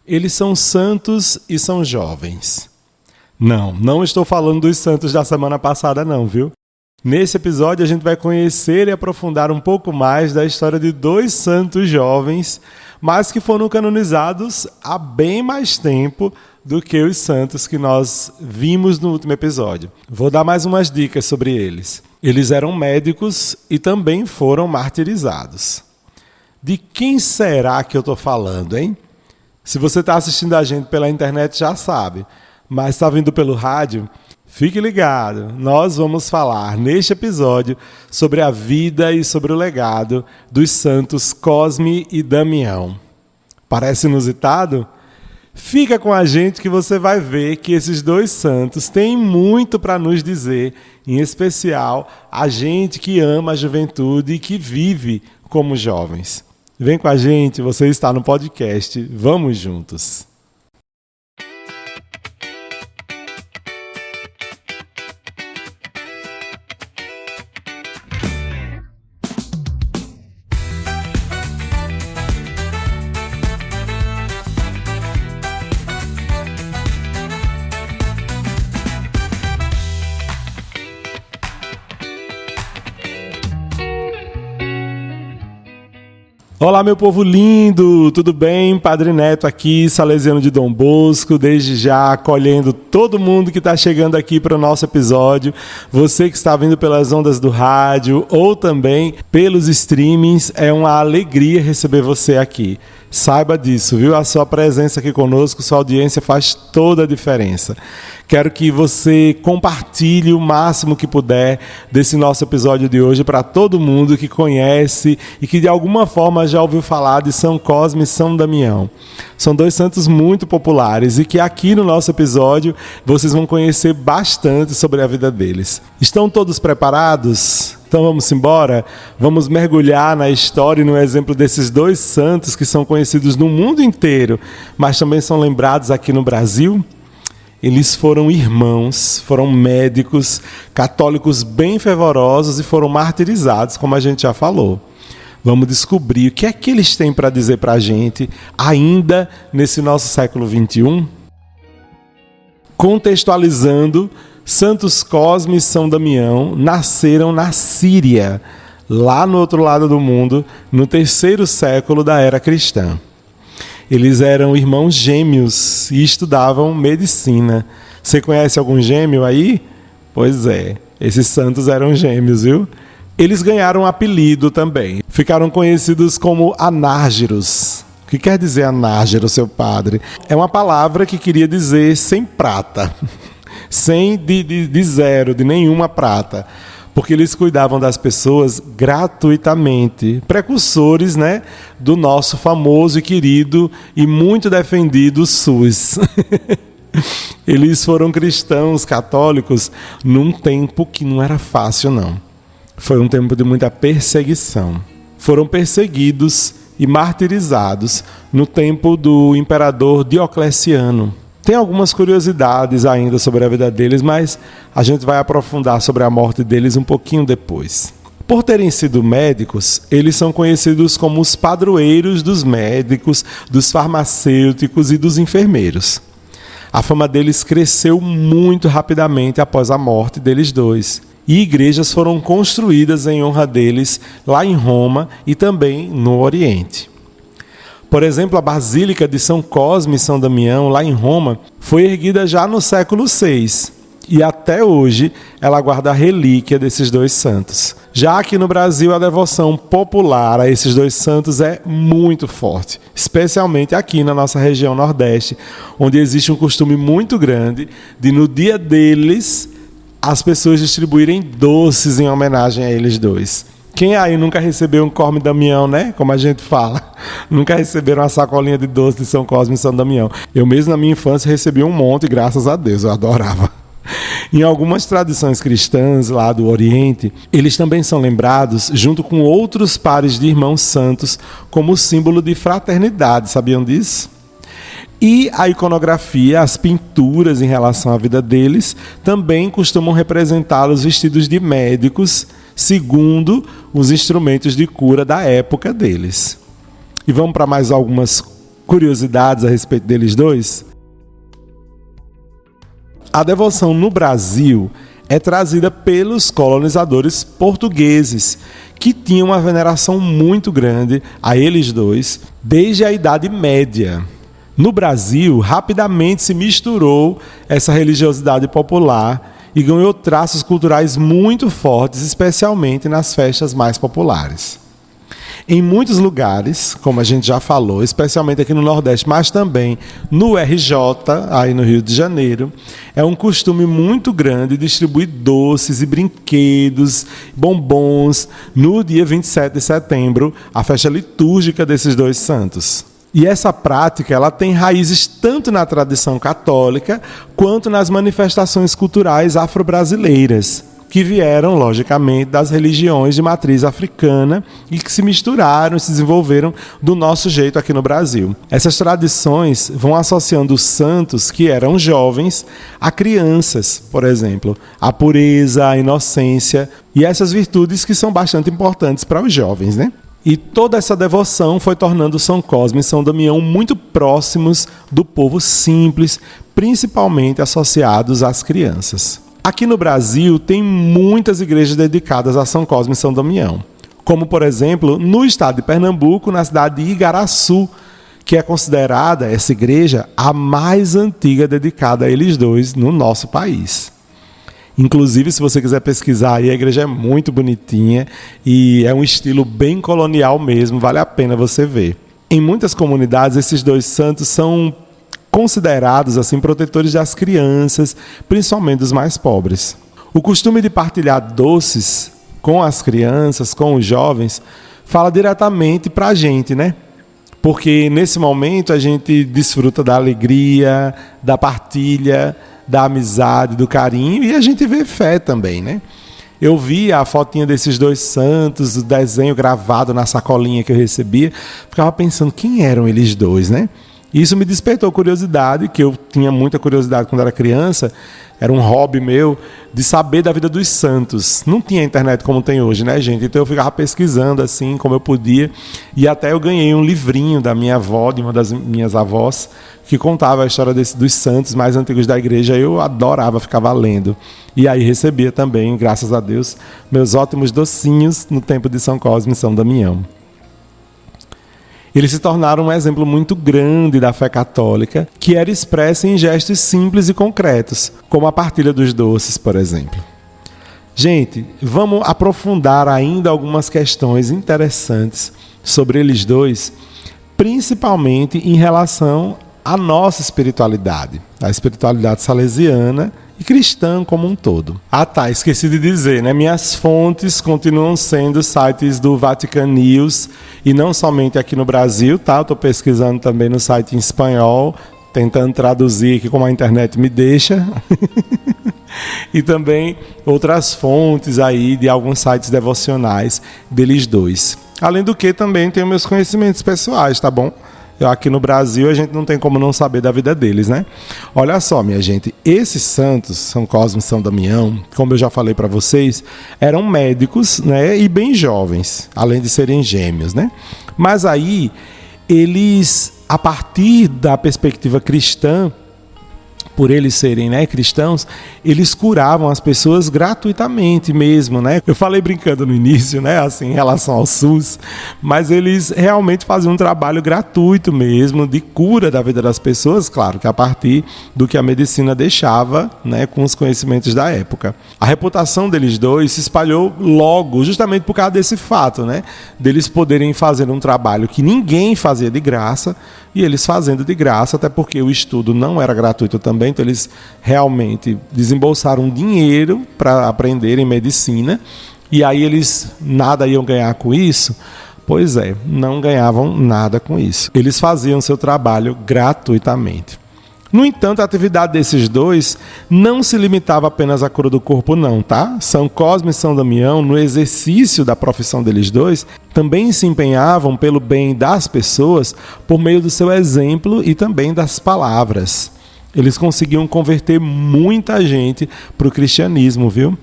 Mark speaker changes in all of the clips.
Speaker 1: Eles são santos e são jovens. Não estou falando dos santos da semana passada não, viu? Nesse episódio a gente vai conhecer e aprofundar um pouco mais da história de dois santos jovens, mas que foram canonizados há bem mais tempo do que os santos que nós vimos no último episódio. Vou dar mais umas dicas sobre eles. Eles eram médicos e também foram martirizados. De quem será que eu estou falando, hein? Se você está assistindo a gente pela internet já sabe, mas está vindo pelo rádio, fique ligado. Nós vamos falar neste episódio sobre a vida e sobre o legado dos santos Cosme e Damião. Parece inusitado? Fica com a gente que você vai ver que esses dois santos têm muito para nos dizer, em especial a gente que ama a juventude e que vive como jovens. Vem com a gente, você está no podcast Vamos Juntos. Olá, meu povo lindo, tudo bem? Padre Neto aqui, salesiano de Dom Bosco, desde já acolhendo todo mundo que está chegando aqui para o nosso episódio. Você que está vindo pelas ondas do rádio ou também pelos streamings, é uma alegria receber você aqui. Saiba disso, viu? A sua presença aqui conosco, sua audiência faz toda a diferença. Quero que você compartilhe o máximo que puder desse nosso episódio de hoje para todo mundo que conhece e que de alguma forma já ouviu falar de São Cosme e São Damião. São dois santos muito populares e que aqui no nosso episódio vocês vão conhecer bastante sobre a vida deles. Estão todos preparados? Então vamos embora? Vamos mergulhar na história e no exemplo desses dois santos que são conhecidos no mundo inteiro, mas também são lembrados aqui no Brasil? Eles foram irmãos, foram médicos, católicos bem fervorosos e foram martirizados, como a gente já falou. Vamos descobrir o que é que eles têm para dizer para a gente ainda nesse nosso século XXI? Contextualizando, Santos Cosme e São Damião nasceram na Síria, lá no outro lado do mundo, no 3º século da era cristã. Eles eram irmãos gêmeos e estudavam medicina. Você conhece algum gêmeo aí? Pois é, esses santos eram gêmeos, viu? Eles ganharam um apelido também. Ficaram conhecidos como anárgiros. O que quer dizer anárgiro, seu padre? É uma palavra que queria dizer sem prata. Sem de zero, de nenhuma prata. Porque eles cuidavam das pessoas gratuitamente. Precursores, né, do nosso famoso e querido e muito defendido SUS. Eles foram cristãos católicos num tempo que não era fácil, não. Foi um tempo de muita perseguição. Foram perseguidos e martirizados no tempo do imperador Diocleciano. Tem algumas curiosidades ainda sobre a vida deles, mas a gente vai aprofundar sobre a morte deles um pouquinho depois. Por terem sido médicos, eles são conhecidos como os padroeiros dos médicos, dos farmacêuticos e dos enfermeiros. A fama deles cresceu muito rapidamente após a morte deles dois. E igrejas foram construídas em honra deles lá em Roma e também no Oriente. Por exemplo, a Basílica de São Cosme e São Damião, lá em Roma, foi erguida já no século VI. E até hoje ela guarda a relíquia desses dois santos. Já aqui no Brasil, a devoção popular a esses dois santos é muito forte, especialmente aqui na nossa região Nordeste, onde existe um costume muito grande de, no dia deles, as pessoas distribuírem doces em homenagem a eles dois. Quem aí nunca recebeu um Cosme e Damião, né? Como a gente fala. Nunca receberam uma sacolinha de doce de São Cosme e São Damião. Eu mesmo, na minha infância, recebi um monte, graças a Deus. Eu adorava. Em algumas tradições cristãs lá do Oriente, eles também são lembrados, junto com outros pares de irmãos santos, como símbolo de fraternidade. Sabiam disso? E a iconografia, as pinturas em relação à vida deles, também costumam representá-los vestidos de médicos, segundo os instrumentos de cura da época deles. E vamos para mais algumas curiosidades a respeito deles dois? A devoção no Brasil é trazida pelos colonizadores portugueses, que tinham uma veneração muito grande a eles dois desde a Idade Média. No Brasil, rapidamente se misturou essa religiosidade popular e ganhou traços culturais muito fortes, especialmente nas festas mais populares. Em muitos lugares, como a gente já falou, especialmente aqui no Nordeste, mas também no RJ, aí no Rio de Janeiro, é um costume muito grande distribuir doces e brinquedos, bombons, no dia 27 de setembro, a festa litúrgica desses dois santos. E essa prática ela tem raízes tanto na tradição católica quanto nas manifestações culturais afro-brasileiras, que vieram, logicamente, das religiões de matriz africana e que se misturaram e se desenvolveram do nosso jeito aqui no Brasil. Essas tradições vão associando os santos que eram jovens a crianças, por exemplo, a pureza, a inocência e essas virtudes que são bastante importantes para os jovens, né? E toda essa devoção foi tornando São Cosme e São Damião muito próximos do povo simples, principalmente associados às crianças. Aqui no Brasil tem muitas igrejas dedicadas a São Cosme e São Damião, como, por exemplo, no estado de Pernambuco, na cidade de Igaraçu, que é considerada, essa igreja, a mais antiga dedicada a eles dois no nosso país. Inclusive, se você quiser pesquisar aí, a igreja é muito bonitinha e é um estilo bem colonial mesmo, vale a pena você ver. Em muitas comunidades, esses dois santos são considerados assim protetores das crianças, principalmente dos mais pobres. O costume de partilhar doces com as crianças, com os jovens, fala diretamente para a gente, né? Porque nesse momento a gente desfruta da alegria, da partilha, da amizade, do carinho e a gente vê fé também, né? Eu vi a fotinha desses dois santos, o desenho gravado na sacolinha que eu recebia, ficava pensando quem eram eles dois, né? Isso me despertou curiosidade, que eu tinha muita curiosidade quando era criança, era um hobby meu, de saber da vida dos santos. Não tinha internet como tem hoje, né, gente? Então eu ficava pesquisando assim, como eu podia, e até eu ganhei um livrinho da minha avó, de uma das minhas avós, que contava a história dos santos mais antigos da igreja. Eu adorava, ficava lendo. E aí recebia também, graças a Deus, meus ótimos docinhos no tempo de São Cosme e São Damião. Eles se tornaram um exemplo muito grande da fé católica, que era expressa em gestos simples e concretos, como a partilha dos doces, por exemplo. Gente, vamos aprofundar ainda algumas questões interessantes sobre eles dois, principalmente em relação à nossa espiritualidade, a espiritualidade salesiana e cristã como um todo. Ah tá, esqueci de dizer, né? Minhas fontes continuam sendo sites do Vatican News e não somente aqui no Brasil, tá? Eu estou pesquisando também no site em espanhol, tentando traduzir aqui como a internet me deixa. E também outras fontes aí de alguns sites devocionais deles dois. Além do que também tenho meus conhecimentos pessoais, tá bom? Aqui no Brasil a gente não tem como não saber da vida deles, né? Olha só, minha gente, esses santos, São Cosme e São Damião, como eu já falei para vocês, eram médicos, né, e bem jovens, além de serem gêmeos, né? Mas aí eles, a partir da perspectiva cristã, por eles serem, né, cristãos, eles curavam as pessoas gratuitamente mesmo, né? Eu falei brincando no início, né, assim, em relação ao SUS, mas eles realmente faziam um trabalho gratuito mesmo, de cura da vida das pessoas, claro, que a partir do que a medicina deixava, né, com os conhecimentos da época. A reputação deles dois se espalhou logo, justamente por causa desse fato, né, deles poderem fazer um trabalho que ninguém fazia de graça, e eles fazendo de graça, até porque o estudo não era gratuito também, então eles realmente desembolsaram dinheiro para aprenderem medicina, e aí eles nada iam ganhar com isso? Pois é, não ganhavam nada com isso. Eles faziam seu trabalho gratuitamente. No entanto, a atividade desses dois não se limitava apenas à cura do corpo, não, tá? São Cosme e São Damião, no exercício da profissão deles dois, também se empenhavam pelo bem das pessoas por meio do seu exemplo e também das palavras. Eles conseguiam converter muita gente para o cristianismo, viu?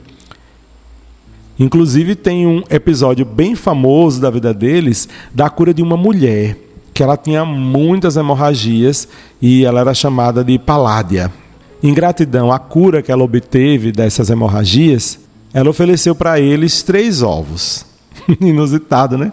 Speaker 1: Inclusive tem um episódio bem famoso da vida deles, da cura de uma mulher, que ela tinha muitas hemorragias e ela era chamada de Paládia. Em gratidão à cura que ela obteve dessas hemorragias, ela ofereceu para eles 3 ovos. Inusitado, né?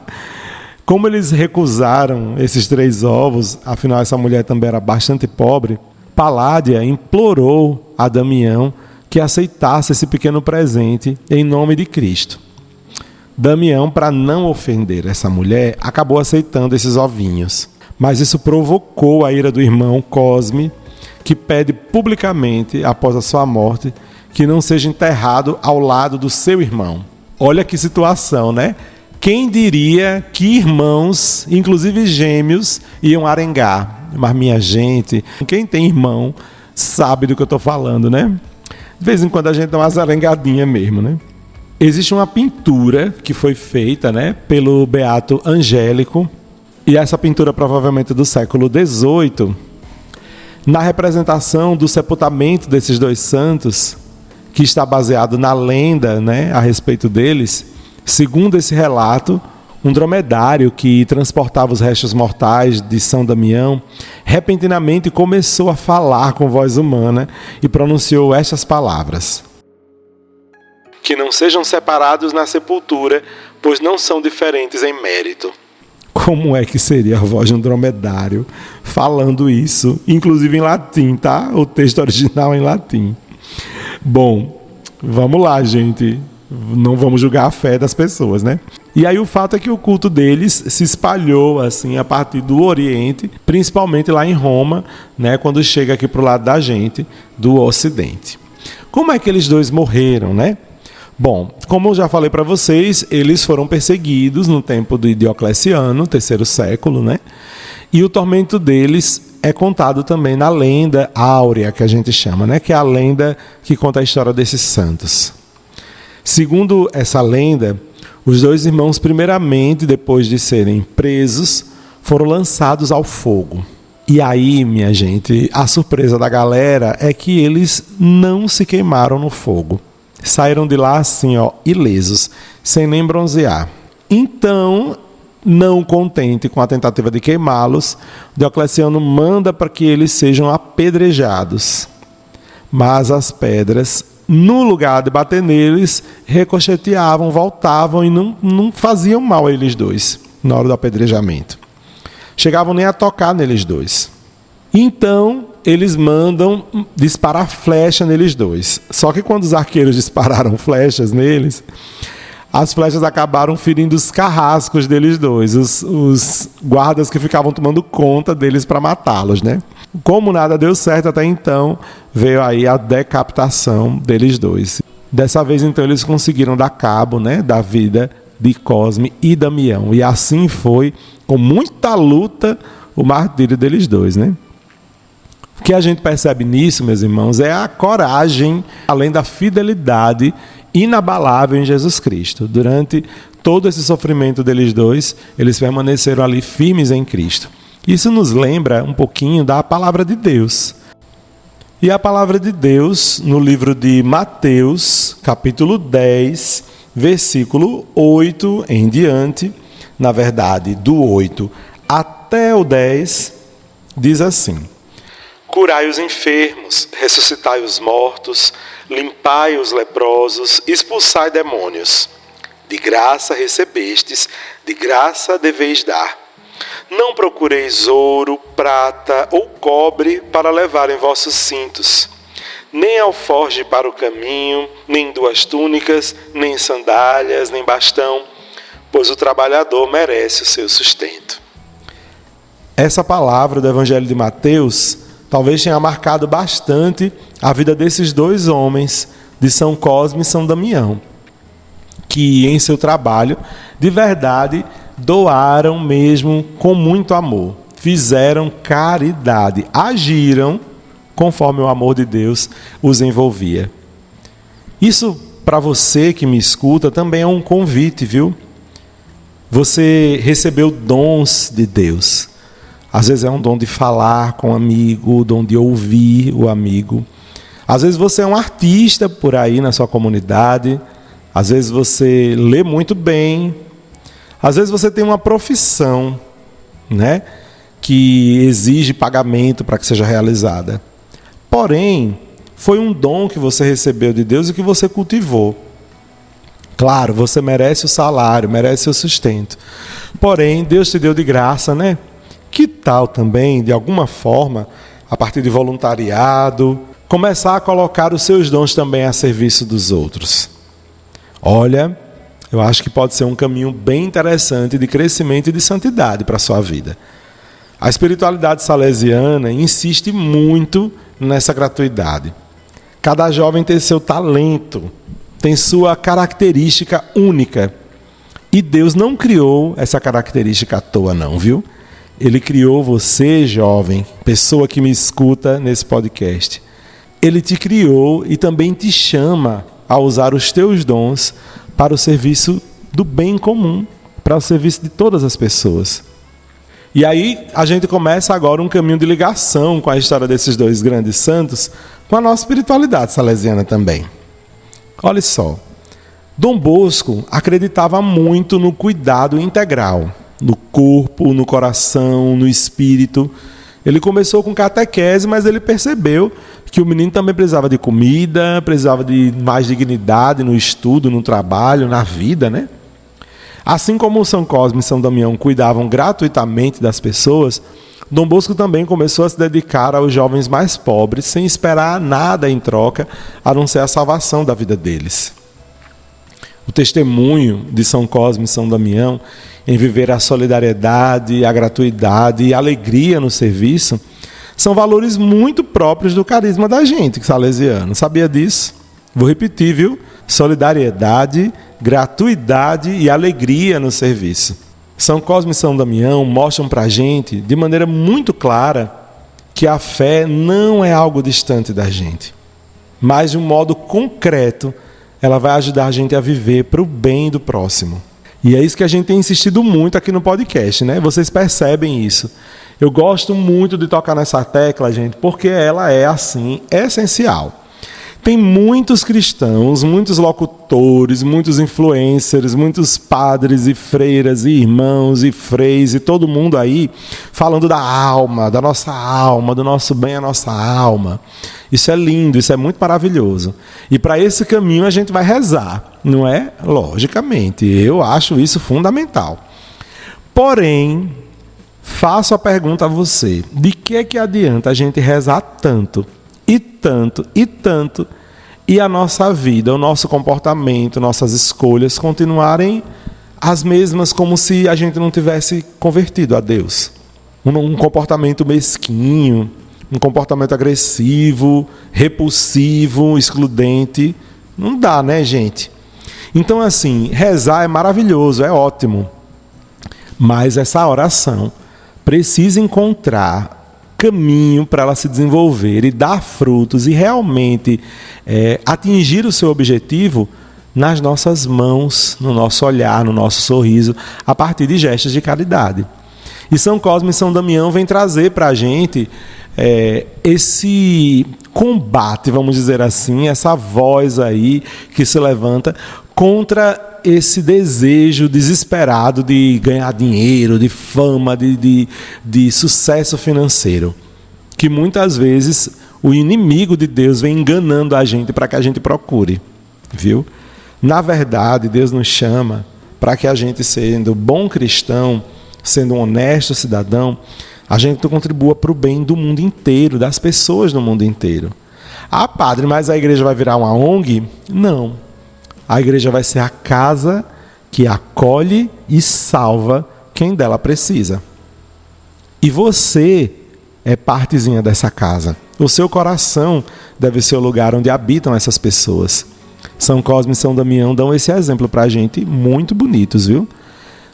Speaker 1: Como eles recusaram esses 3 ovos, afinal essa mulher também era bastante pobre, Paládia implorou a Damião que aceitasse esse pequeno presente em nome de Cristo. Damião, para não ofender essa mulher, acabou aceitando esses ovinhos. Mas isso provocou a ira do irmão Cosme, que pede publicamente, após a sua morte, que não seja enterrado ao lado do seu irmão. Olha que situação, né? Quem diria que irmãos, inclusive gêmeos, iam arengar? Mas minha gente, quem tem irmão sabe do que eu estou falando, né? De vez em quando a gente dá umas arengadinhas mesmo, né? Existe uma pintura que foi feita, né, pelo Beato Angélico, e essa pintura provavelmente do século XVIII, na representação do sepultamento desses 2 santos, que está baseado na lenda, né, a respeito deles. Segundo esse relato, um dromedário que transportava os restos mortais de São Damião repentinamente começou a falar com voz humana e pronunciou estas palavras: que não sejam separados na sepultura, pois não são diferentes em mérito. Como é que seria a voz de um dromedário falando isso, inclusive em latim, tá? O texto original em latim. Bom, vamos lá, gente. Não vamos julgar a fé das pessoas, né? E aí o fato é que o culto deles se espalhou assim a partir do Oriente, principalmente lá em Roma, né? Quando chega aqui para o lado da gente, do Ocidente. Como é que eles 2 morreram, né? Bom, como eu já falei para vocês, eles foram perseguidos no tempo de Diocleciano, 3º século, né? E o tormento deles é contado também na lenda áurea, que a gente chama, né? Que é a lenda que conta a história desses santos. Segundo essa lenda, os 2 irmãos, primeiramente, depois de serem presos, foram lançados ao fogo. E aí, minha gente, a surpresa da galera é que eles não se queimaram no fogo. Saíram de lá assim, ó, ilesos, sem nem bronzear. Então, não contente com a tentativa de queimá-los, Diocleciano manda para que eles sejam apedrejados. Mas as pedras, no lugar de bater neles, ricocheteavam, voltavam e não faziam mal a eles 2 na hora do apedrejamento. Chegavam nem a tocar neles 2. Então, eles mandam disparar flecha neles 2. Só que quando os arqueiros dispararam flechas neles, as flechas acabaram ferindo os carrascos deles 2, os guardas que ficavam tomando conta deles para matá-los, né? Como nada deu certo até então, veio aí a decapitação deles 2. Dessa vez, então, eles conseguiram dar cabo, né, da vida de Cosme e Damião. E assim foi, com muita luta, o martírio deles 2, né? O que a gente percebe nisso, meus irmãos, é a coragem, além da fidelidade inabalável em Jesus Cristo. Durante todo esse sofrimento deles 2, eles permaneceram ali firmes em Cristo. Isso nos lembra um pouquinho da palavra de Deus. E a palavra de Deus, no livro de Mateus, capítulo 10, versículo 8 em diante, na verdade, do 8 até o 10, diz assim: curai os enfermos, ressuscitai os mortos, limpai os leprosos, expulsai demônios. De graça recebestes, de graça deveis dar. Não procureis ouro, prata ou cobre para levar em vossos cintos, nem alforge para o caminho, nem 2 túnicas, nem sandálias, nem bastão, pois o trabalhador merece o seu sustento. Essa palavra do Evangelho de Mateus talvez tenha marcado bastante a vida desses 2 homens, de São Cosme e São Damião, que em seu trabalho, de verdade, doaram mesmo com muito amor, fizeram caridade, agiram conforme o amor de Deus os envolvia. Isso, para você que me escuta, também é um convite, viu? Você recebeu dons de Deus. Às vezes é um dom de falar com o amigo, o dom de ouvir o amigo. Às vezes você é um artista por aí na sua comunidade. Às vezes você lê muito bem. Às vezes você tem uma profissão, né? que exige pagamento para que seja realizada. Porém, foi um dom que você recebeu de Deus e que você cultivou. Claro, você merece o salário, merece o sustento. Porém, Deus te deu de graça, né? Que tal também, de alguma forma, a partir de voluntariado, começar a colocar os seus dons também a serviço dos outros? Olha, eu acho que pode ser um caminho bem interessante de crescimento e de santidade para a sua vida. A espiritualidade salesiana insiste muito nessa gratuidade. Cada jovem tem seu talento, tem sua característica única. E Deus não criou essa característica à toa não, viu? Ele criou você, jovem, pessoa que me escuta nesse podcast. Ele te criou e também te chama a usar os teus dons para o serviço do bem comum, para o serviço de todas as pessoas. E aí a gente começa agora um caminho de ligação com a história desses dois grandes santos, com a nossa espiritualidade salesiana também. Olha só, Dom Bosco acreditava muito no cuidado integral, no corpo, no coração, no espírito. Ele começou com catequese, mas ele percebeu que o menino também precisava de comida, precisava de mais dignidade no estudo, no trabalho, na vida, né? Assim como São Cosme e São Damião cuidavam gratuitamente das pessoas, Dom Bosco também começou a se dedicar aos jovens mais pobres, sem esperar nada em troca, a não ser a salvação da vida deles. O testemunho de São Cosme e São Damião em viver a solidariedade, a gratuidade e a alegria no serviço são valores muito próprios do carisma da gente, salesiano. Sabia disso? Vou repetir, viu? Solidariedade, gratuidade e alegria no serviço. São Cosme e São Damião mostram para a gente, de maneira muito clara, que a fé não é algo distante da gente, mas de um modo concreto, ela vai ajudar a gente a viver para o bem do próximo. E é isso que a gente tem insistido muito aqui no podcast, né? Vocês percebem isso. Eu gosto muito de tocar nessa tecla, gente, porque ela é, assim, essencial. Tem muitos cristãos, muitos locutores, muitos influencers, muitos padres e freiras e irmãos e freis e todo mundo aí falando da alma, da nossa alma, do nosso bem à nossa alma. Isso é lindo, isso é muito maravilhoso. E para esse caminho a gente vai rezar, não é? Logicamente, eu acho isso fundamental. Porém, faço a pergunta a você, de que adianta a gente rezar tanto? E tanto, e tanto, e a nossa vida, o nosso comportamento, nossas escolhas continuarem as mesmas, como se a gente não tivesse convertido a Deus. Um comportamento mesquinho, um comportamento agressivo, repulsivo, excludente. Não dá, né, gente? Então, assim, rezar é maravilhoso, é ótimo. Mas essa oração precisa encontrar caminho para ela se desenvolver e dar frutos e realmente atingir o seu objetivo nas nossas mãos, no nosso olhar, no nosso sorriso, a partir de gestos de caridade. E São Cosme e São Damião vêm trazer para a gente esse combate, vamos dizer assim, essa voz aí que se levanta contra esse desejo desesperado de ganhar dinheiro, de fama, de sucesso financeiro, que muitas vezes o inimigo de Deus vem enganando a gente para que a gente procure, viu? Na verdade, Deus nos chama para que a gente, sendo bom cristão, sendo um honesto cidadão, a gente contribua para o bem do mundo inteiro, das pessoas do mundo inteiro. Ah, padre, mas a igreja vai virar uma ONG? Não. A igreja vai ser a casa que acolhe e salva quem dela precisa. E você é partezinha dessa casa. O seu coração deve ser o lugar onde habitam essas pessoas. São Cosme e São Damião dão esse exemplo para a gente, muito bonitos, viu?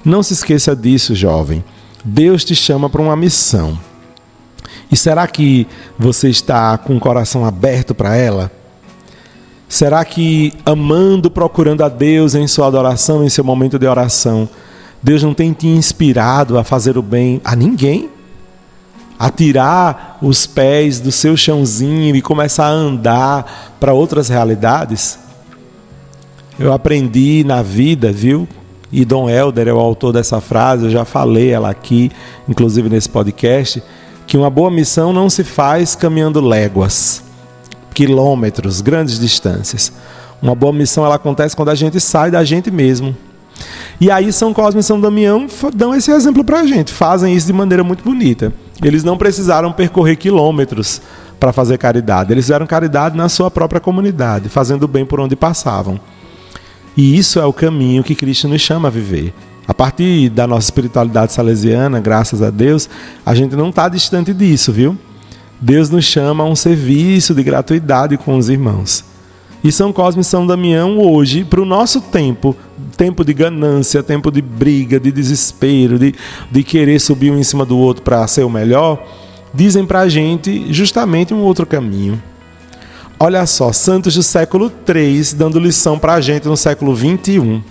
Speaker 1: Não se esqueça disso, jovem. Deus te chama para uma missão. E será que você está com o coração aberto para ela? Será que amando, procurando a Deus em sua adoração, em seu momento de oração, Deus não tem te inspirado a fazer o bem a ninguém? A tirar os pés do seu chãozinho e começar a andar para outras realidades? Eu aprendi na vida, viu? e Dom Helder é o autor dessa frase, eu já falei ela aqui, inclusive nesse podcast, que uma boa missão não se faz caminhando léguas, quilômetros, grandes distâncias. Uma boa missão ela acontece quando a gente sai da gente mesmo. E aí São Cosme e São Damião dão esse exemplo para a gente, fazem isso de maneira muito bonita. Eles não precisaram percorrer quilômetros para fazer caridade, eles fizeram caridade na sua própria comunidade, fazendo bem por onde passavam. E isso é o caminho que Cristo nos chama a viver. A partir da nossa espiritualidade salesiana, graças a Deus, a gente não está distante disso, viu? Deus nos chama a um serviço de gratuidade com os irmãos. E São Cosme e São Damião hoje, para o nosso tempo, tempo de ganância, tempo de briga, de desespero, de querer subir um em cima do outro para ser o melhor, dizem para a gente justamente um outro caminho. Olha só, santos do século III dando lição para a gente no século XXI.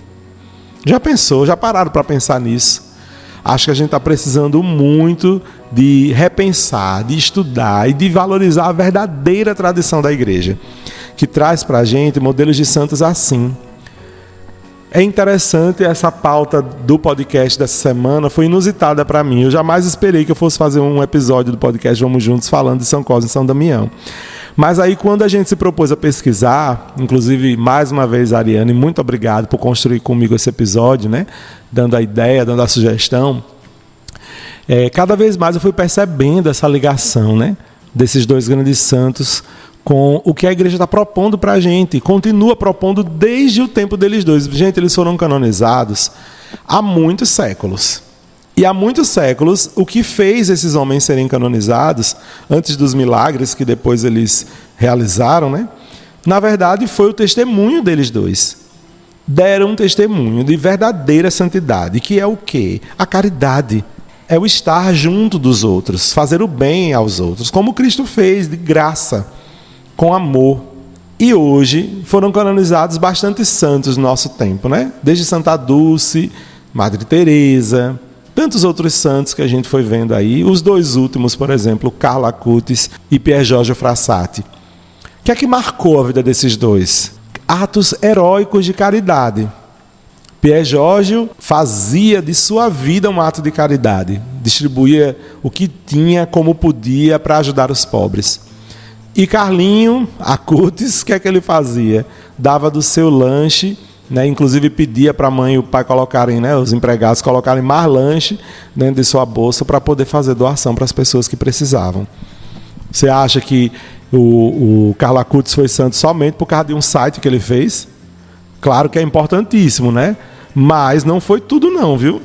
Speaker 1: Já pensou, já pararam para pensar nisso? Acho que a gente está precisando muito de repensar, de estudar e de valorizar a verdadeira tradição da igreja, que traz para a gente modelos de santos assim. É interessante essa pauta do podcast dessa semana, foi inusitada para mim. Eu jamais esperei que eu fosse fazer um episódio do podcast Vamos Juntos falando de São Cosme e São Damião. Mas aí quando a gente se propôs a pesquisar, inclusive mais uma vez Ariane, muito obrigado por construir comigo esse episódio, né? Dando a ideia, dando a sugestão. Cada vez mais eu fui percebendo essa ligação, né? Desses dois grandes santos com o que a igreja está propondo para a gente, continua propondo desde o tempo deles dois. Gente, eles foram canonizados há muitos séculos. E há muitos séculos, o que fez esses homens serem canonizados, antes dos milagres que depois eles realizaram, né? Na verdade, foi o testemunho deles dois. Deram um testemunho de verdadeira santidade, que é o quê? A caridade. É o estar junto dos outros, fazer o bem aos outros, como Cristo fez, de graça, com amor. E hoje foram canonizados bastante santos no nosso tempo, né? Desde Santa Dulce, Madre Teresa, tantos outros santos que a gente foi vendo aí. Os dois últimos, por exemplo, Carlo Acutis e Pier Giorgio Frassati. O que é que marcou a vida desses dois? Atos heróicos de caridade. Pier Giorgio fazia de sua vida um ato de caridade. Distribuía o que tinha, como podia, para ajudar os pobres. E Carlinho Acutis, o que é que ele fazia? Dava do seu lanche, né? Inclusive pedia para a mãe e o pai colocarem, né, os empregados colocarem mais lanche dentro de sua bolsa para poder fazer doação para as pessoas que precisavam. Você acha que o Carlo Acutis foi santo somente por causa de um site que ele fez? Claro que é importantíssimo, né? Mas não foi tudo não, viu?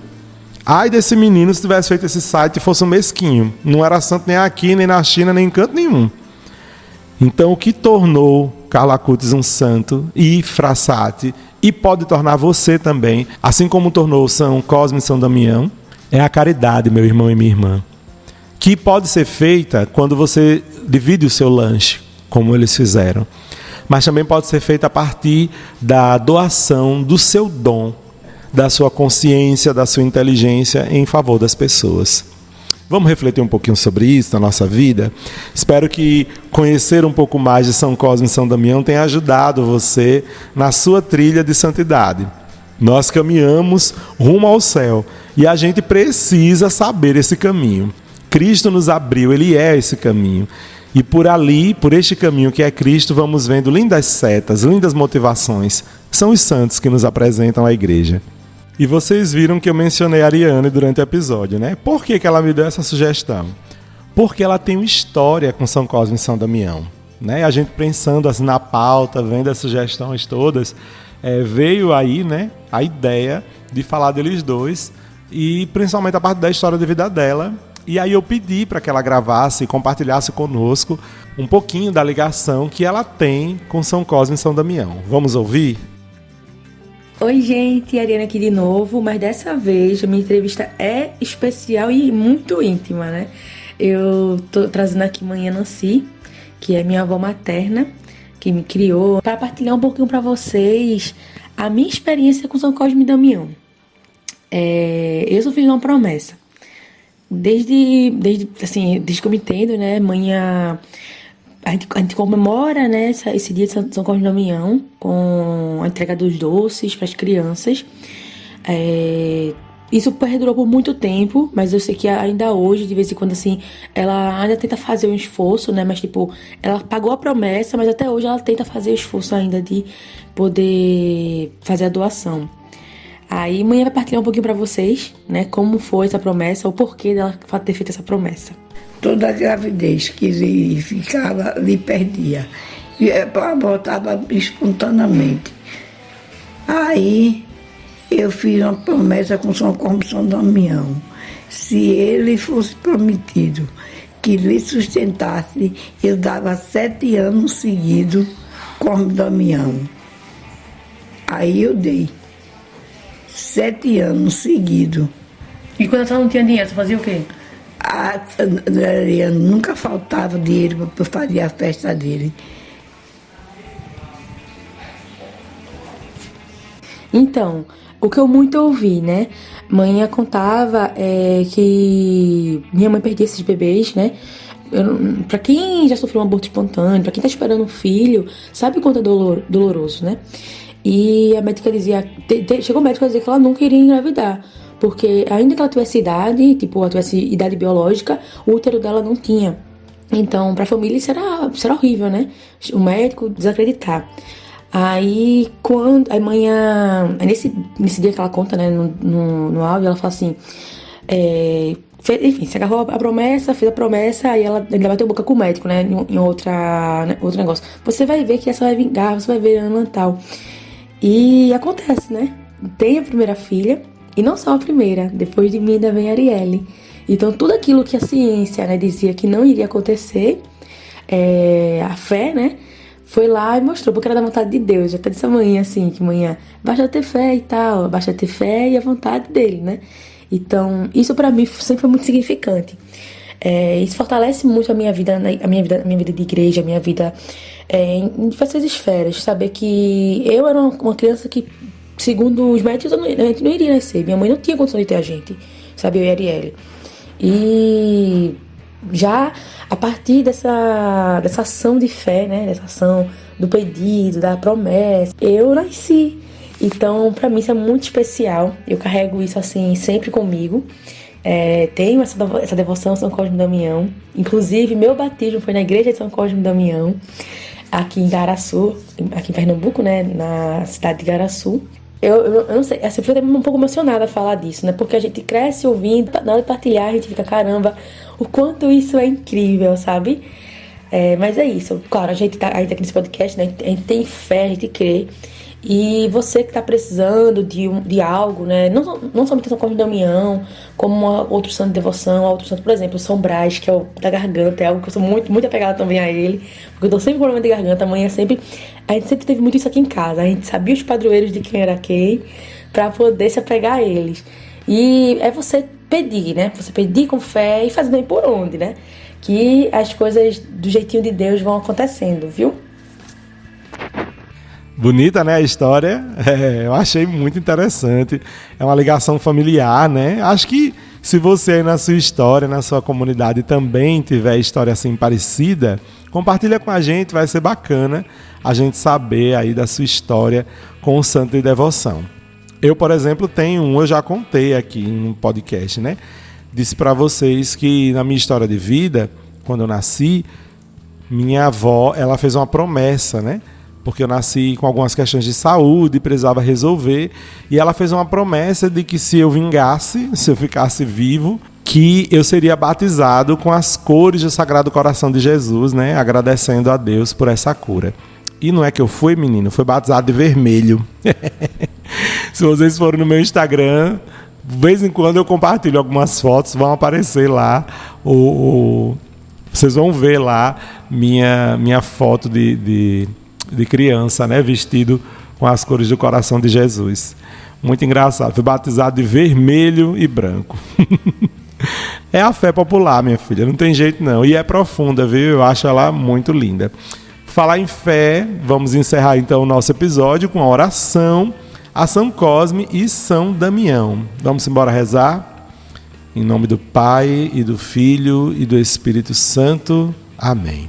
Speaker 1: Ai desse menino se tivesse feito esse site e fosse um mesquinho. Não era santo nem aqui, nem na China, nem em canto nenhum. Então, o que tornou Carlo Acutis um santo e Frassati, e pode tornar você também, assim como tornou São Cosme e São Damião, é a caridade, meu irmão e minha irmã, que pode ser feita quando você divide o seu lanche, como eles fizeram, mas também pode ser feita a partir da doação do seu dom, da sua consciência, da sua inteligência em favor das pessoas. Vamos refletir um pouquinho sobre isso na nossa vida? Espero que conhecer um pouco mais de São Cosme e São Damião tenha ajudado você na sua trilha de santidade. Nós caminhamos rumo ao céu e a gente precisa saber esse caminho. Cristo nos abriu, Ele é esse caminho. E por ali, por este caminho que é Cristo, vamos vendo lindas setas, lindas motivações. São os santos que nos apresentam a igreja. E vocês viram que eu mencionei a Ariane durante o episódio, né? Por que ela me deu essa sugestão? Porque ela tem uma história com São Cosme e São Damião, né? A gente pensando assim na pauta, vendo as sugestões todas, veio aí, né, a ideia de falar deles dois e principalmente a parte da história de vida dela. E aí eu pedi para que ela gravasse e compartilhasse conosco um pouquinho da ligação que ela tem com São Cosme e São Damião. Vamos ouvir?
Speaker 2: Oi, gente, Ariana aqui de novo, mas dessa vez a minha entrevista é especial e muito íntima, né? Eu tô trazendo aqui Manhã Nancy, que é minha avó materna, que me criou, para partilhar um pouquinho para vocês a minha experiência com São Cosme e Damião. Eu só fiz uma promessa. Desde que eu me entendo, né, a gente comemora, né, esse dia de São Cosme e Damião com a entrega dos doces para as crianças. Isso perdurou por muito tempo, mas eu sei que ainda hoje, de vez em quando, assim, ela ainda tenta fazer um esforço, né? Mas, tipo, ela pagou a promessa, mas até hoje ela tenta fazer o esforço ainda de poder fazer a doação. Aí, amanhã vai partilhar um pouquinho pra vocês, né? Como foi essa promessa, o porquê dela ter feito essa promessa.
Speaker 3: Toda a gravidez que ele ficava, ele perdia. E voltava espontaneamente. Aí eu fiz uma promessa com São Cosme e São Damião. Se ele fosse prometido que lhe sustentasse, eu dava 7 anos seguidos Cosme e Damião. Aí eu dei 7 anos seguidos.
Speaker 2: E quando você não tinha dinheiro, você fazia o quê?
Speaker 3: Nunca faltava dinheiro para fazer a festa dele.
Speaker 2: Então, o que eu muito ouvi, né? Mãe contava que minha mãe perdia esses bebês, né? Pra quem já sofreu um aborto espontâneo, pra quem tá esperando um filho, sabe o quanto é doloroso, né? E a médica dizia, chegou o médico a dizer que ela nunca iria engravidar, porque ainda que ela tivesse idade, tipo, ela tivesse idade biológica, o útero dela não tinha. Então, pra família isso era horrível, né? O médico desacreditar. Aí, nesse dia que ela conta, né, no áudio, ela fala assim, enfim, se agarrou a promessa, fez a promessa, aí ela ainda bateu boca com o médico, né, em outro negócio. Você vai ver que essa vai vingar, você vai ver Ana tal. E acontece, né? Tem a primeira filha, e não só a primeira, depois de mim ainda vem a Arielle. Então, tudo aquilo que a ciência, né, dizia que não iria acontecer, a fé, né, foi lá e mostrou, porque era da vontade de Deus. Já até disse amanhã, assim, que amanhã basta ter fé e tal, basta ter fé e a vontade dele, né? Então, isso pra mim sempre foi muito significante. Isso fortalece muito a minha vida de igreja, a minha vida em diversas esferas. Saber que eu era uma criança que, segundo os médicos, a gente não iria nascer. Minha mãe não tinha condição de ter a gente, sabe? Eu e a Arielle. E já a partir dessa ação de fé, né, dessa ação do pedido, da promessa, eu nasci. Então, pra mim isso é muito especial. Eu carrego isso assim sempre comigo. Tenho essa devoção a São Cosme e Damião. Inclusive, meu batismo foi na igreja de São Cosme e Damião, aqui em Garaçu, aqui em Pernambuco, né, na cidade de Garaçu. Eu não sei, assim, eu fui um pouco emocionada a falar disso, né? Porque a gente cresce ouvindo, na hora de partilhar a gente fica, caramba, o quanto isso é incrível, sabe? Mas é isso. Claro, a gente tá aqui nesse podcast, né? A gente tem fé, a gente crê. E você que tá precisando de algo, né? Não somente São Cosme e Damião, como outro santo de devoção, outro santo, por exemplo, São Brás, que é o da garganta, é algo que eu sou muito, muito apegada também a ele, porque eu tô sempre com problema de garganta. A gente sempre teve muito isso aqui em casa, a gente sabia os padroeiros de quem era quem, pra poder se apegar a eles. E é você pedir, né? Você pedir com fé e fazer bem por onde, né? Que as coisas do jeitinho de Deus vão acontecendo, viu?
Speaker 1: Bonita, né, a história? Eu achei muito interessante. É uma ligação familiar, né? Acho que se você aí na sua história, na sua comunidade também tiver história assim parecida, compartilha com a gente, vai ser bacana a gente saber aí da sua história com o santo de devoção. Eu, por exemplo, tenho eu já contei aqui no podcast, né? Disse para vocês que na minha história de vida, quando eu nasci, minha avó, ela fez uma promessa, né? Porque eu nasci com algumas questões de saúde, precisava resolver, e ela fez uma promessa de que se eu vingasse, se eu ficasse vivo, que eu seria batizado com as cores do Sagrado Coração de Jesus, né? Agradecendo a Deus por essa cura. E não é que eu fui, menino, foi batizado de vermelho. Se vocês forem no meu Instagram, de vez em quando eu compartilho algumas fotos, vão aparecer lá, vocês vão ver lá minha foto de criança, né, vestido com as cores do coração de Jesus. Muito engraçado. Fui batizado de vermelho e branco. É a fé popular, minha filha. Não tem jeito, não. E é profunda, viu? Eu acho ela muito linda. Falar em fé, vamos encerrar então o nosso episódio com a oração a São Cosme e São Damião. Vamos embora rezar? Em nome do Pai, e do Filho, e do Espírito Santo. Amém.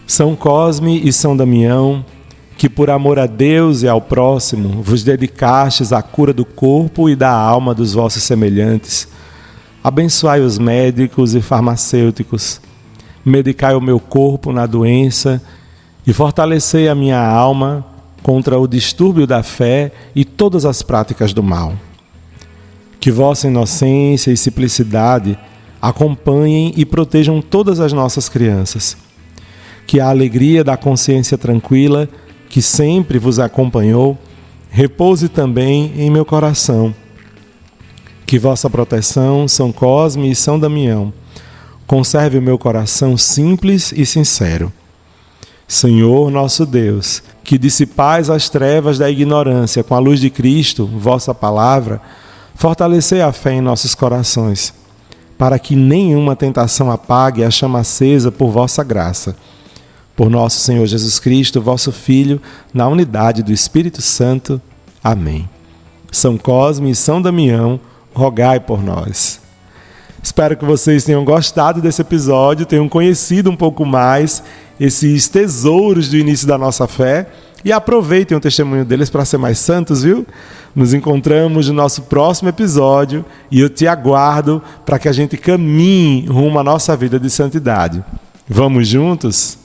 Speaker 1: São Cosme e São Damião, que por amor a Deus e ao próximo vos dedicastes à cura do corpo e da alma dos vossos semelhantes, abençoai os médicos e farmacêuticos, medicai o meu corpo na doença e fortalecei a minha alma contra o distúrbio da fé e todas as práticas do mal. Que vossa inocência e simplicidade acompanhem e protejam todas as nossas crianças. Que a alegria da consciência tranquila, que sempre vos acompanhou, repouse também em meu coração. Que vossa proteção, São Cosme e São Damião, conserve o meu coração simples e sincero. Senhor nosso Deus, que dissipais as trevas da ignorância com a luz de Cristo, vossa palavra, fortalecei a fé em nossos corações, para que nenhuma tentação apague a chama acesa por vossa graça. Por nosso Senhor Jesus Cristo, vosso Filho, na unidade do Espírito Santo. Amém. São Cosme e São Damião, rogai por nós. Espero que vocês tenham gostado desse episódio, tenham conhecido um pouco mais esses tesouros do início da nossa fé e aproveitem o testemunho deles para ser mais santos, viu? Nos encontramos no nosso próximo episódio e eu te aguardo para que a gente caminhe rumo à nossa vida de santidade. Vamos juntos?